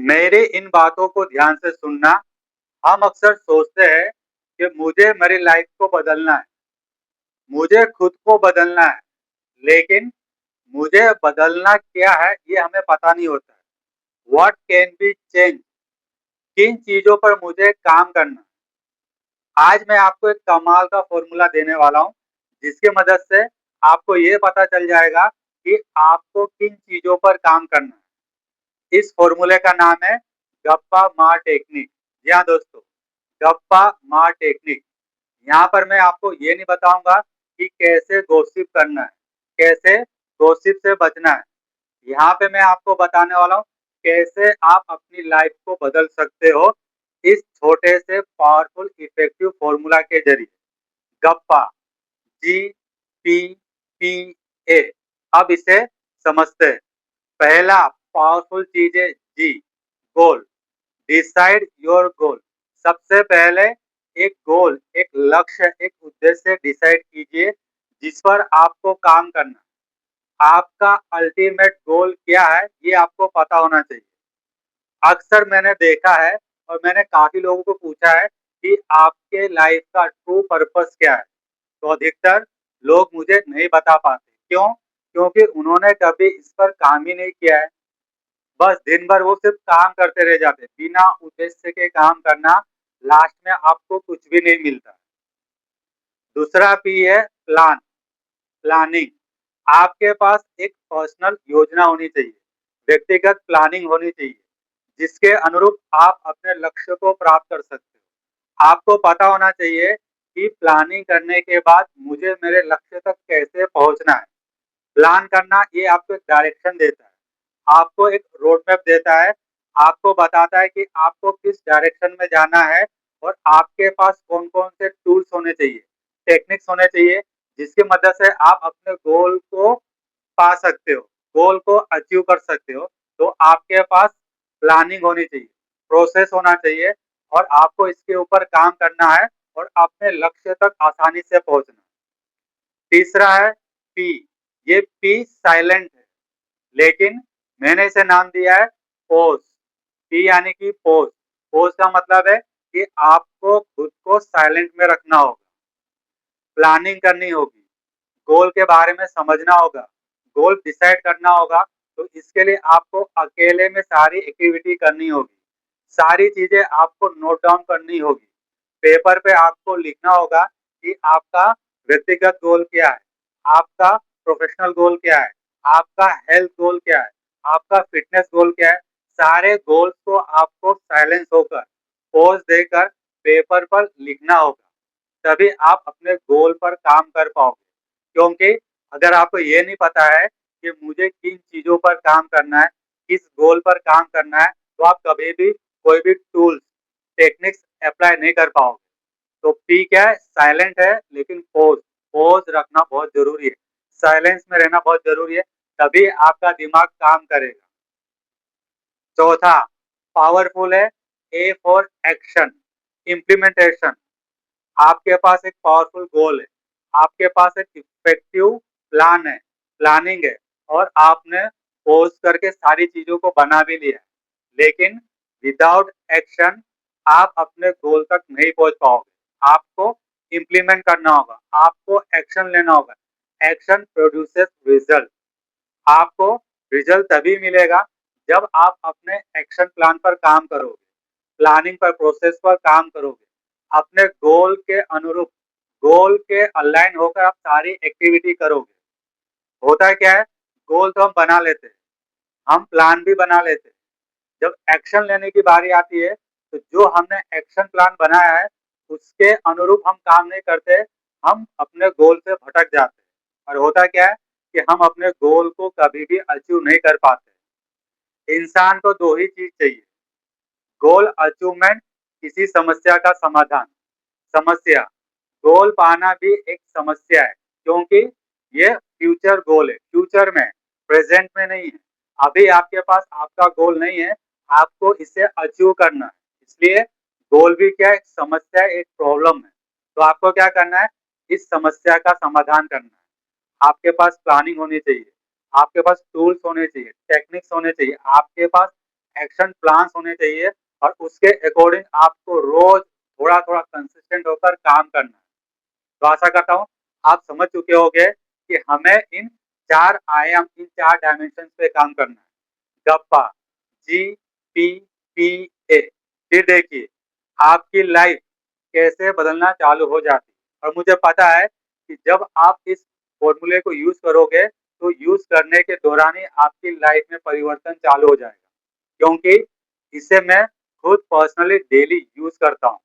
मेरी इन बातों को ध्यान से सुनना। हम अक्सर सोचते हैं कि मुझे मेरी लाइफ को बदलना है, मुझे खुद को बदलना है, लेकिन मुझे बदलना क्या है ये हमें पता नहीं होता है। व्हाट कैन बी चेंज, किन चीजों पर मुझे काम करना है। आज मैं आपको एक कमाल का फॉर्मूला देने वाला हूँ, जिसकी मदद से आपको ये पता चल जाएगा कि आपको किन चीजों पर काम करना है। इस फॉर्मूले का नाम है गप्पा मार टेक्निक। जी हाँ दोस्तों, गप्पा मार टेक्निक। यहाँ पर मैं आपको ये नहीं बताऊंगा कि कैसे गॉसिप करना है, कैसे गॉसिप से बचना है। यहाँ पे मैं आपको बताने वाला हूँ कैसे आप अपनी लाइफ को बदल सकते हो इस छोटे से पावरफुल इफेक्टिव फॉर्मूला के जरिए। गप्पा, GPPA। अब इसे समझते हैं। पहला पावरफुल चीज है जी, गोल। Decide your goal. सबसे पहले एक गोल, एक लक्ष्य, एक उद्देश्य डिसाइड कीजिए जिस पर आपको काम करना। आपका अल्टीमेट गोल क्या है ये आपको पता होना चाहिए। अक्सर मैंने देखा है और मैंने काफी लोगों को पूछा है कि आपके लाइफ का ट्रू पर्पस क्या है, तो अधिकतर लोग मुझे नहीं बता पाते। क्यों? क्योंकि उन्होंने कभी इस पर काम ही नहीं किया है। बस दिन भर वो सिर्फ काम करते रह जाते, बिना उद्देश्य के काम करना, लास्ट में आपको कुछ भी नहीं मिलता। दूसरा पी है प्लान, प्लानिंग। आपके पास एक पर्सनल योजना होनी चाहिए, व्यक्तिगत प्लानिंग होनी चाहिए, जिसके अनुरूप आप अपने लक्ष्य को प्राप्त कर सकते हो। आपको पता होना चाहिए कि प्लानिंग करने के बाद मुझे मेरे लक्ष्य तक कैसे पहुंचना है। प्लान करना ये आपको एक डायरेक्शन देता है, आपको एक रोड मैप देता है, आपको बताता है कि आपको किस डायरेक्शन में जाना है और आपके पास कौन कौन से टूल्स होने चाहिए, टेक्निक्स होने चाहिए, जिसकी मदद से आप अपने गोल को पा सकते हो, गोल को अचीव कर सकते हो। तो आपके पास प्लानिंग होनी चाहिए, प्रोसेस होना चाहिए, और आपको इसके ऊपर काम करना है और अपने लक्ष्य तक आसानी से पहुंचना। तीसरा है पी। ये पी साइलेंट है, लेकिन मैंने इसे नाम दिया है पोज। पी यानी कि पोज। पोज का मतलब है कि आपको खुद को साइलेंट में रखना होगा, प्लानिंग करनी होगी, गोल के बारे में समझना होगा, गोल डिसाइड करना होगा। तो इसके लिए आपको अकेले में सारी एक्टिविटी करनी होगी, सारी चीजें आपको नोट डाउन करनी होगी, पेपर पे आपको लिखना होगा कि आपका व्यक्तिगत गोल क्या है, आपका प्रोफेशनल गोल क्या है, आपका हेल्थ गोल क्या है, आपका फिटनेस गोल क्या है। सारे गोल्स को आपको साइलेंस होकर, पोज देकर पेपर पर लिखना होगा, तभी आप अपने गोल पर काम कर पाओगे। क्योंकि अगर आपको ये नहीं पता है कि मुझे किन चीजों पर काम करना है, किस गोल पर काम करना है, तो आप कभी भी कोई भी टूल्स, टेक्निक्स अप्लाई नहीं कर पाओगे। तो पी क्या है? साइलेंट है, लेकिन पोज, पोज रखना बहुत जरूरी है, साइलेंस में रहना बहुत जरूरी है, तभी आपका दिमाग काम करेगा। चौथा पावरफुल है, ए फॉर एक्शन, इम्प्लीमेंटेशन। आपके पास एक पावरफुल गोल है, आपके पास एक इफेक्टिव प्लान है, प्लानिंग है, और आपने पोज करके सारी चीजों को बना भी लिया है, लेकिन विदाउट एक्शन आप अपने गोल तक नहीं पहुंच पाओगे। आपको इम्प्लीमेंट करना होगा, आपको एक्शन लेना होगा। Action produces result. आपको रिजल्ट तभी मिलेगा जब आप अपने एक्शन प्लान पर काम करोगे, प्लानिंग पर, प्रोसेस पर काम करोगे, अपने गोल के अनुरूप, गोल के अलाइन होकर आप सारी एक्टिविटी करोगे। होता है क्या है, गोल तो हम बना लेते हैं, हम प्लान भी बना लेते हैं, जब एक्शन लेने की बारी आती है तो जो हमने एक्शन प्लान बनाया है उसके अनुरूप हम काम नहीं करते, हम अपने गोल से भटक जाते हैं। और होता क्या है कि हम अपने गोल को कभी भी अचीव नहीं कर पाते। इंसान को दो ही चीज चाहिए, गोल अचीवमेंट, किसी समस्या का समाधान। समस्या, गोल पाना भी एक समस्या है, क्योंकि ये फ्यूचर गोल है, फ्यूचर में, प्रेजेंट में नहीं है। अभी आपके पास आपका गोल नहीं है, आपको इसे अचीव करना है। इसलिए गोल भी क्या है, एक समस्या है, एक प्रॉब्लम है। तो आपको क्या करना है, इस समस्या का समाधान करना है। आपके पास प्लानिंग होनी चाहिए, आपके पास टूल्स होने चाहिए, टेक्निक्स होने चाहिए, आपके पास एक्शन प्लान्स होने चाहिए और उसके अकॉर्डिंग आपको रोज थोड़ा थोड़ा कंसिस्टेंट होकर काम करना है। तो आशा करता हूँ आप समझ चुके होंगे कि हमें इन 4 आयाम, इन 4 डायमेंशन पे काम करना है। गप्पा, GPPA। फिर देखिए आपकी लाइफ कैसे बदलना चालू हो जाती है। और मुझे पता है कि जब आप इस फॉर्मूले को यूज करोगे तो यूज करने के दौरान ही आपकी लाइफ में परिवर्तन चालू हो जाएगा, क्योंकि इसे मैं खुद पर्सनली डेली यूज करता हूँ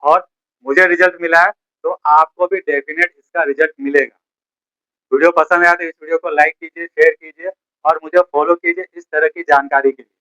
और मुझे रिजल्ट मिला है, तो आपको भी डेफिनेट इसका रिजल्ट मिलेगा। वीडियो पसंद आया तो इस वीडियो को लाइक कीजिए, शेयर कीजिए और मुझे फॉलो कीजिए इस तरह की जानकारी के लिए।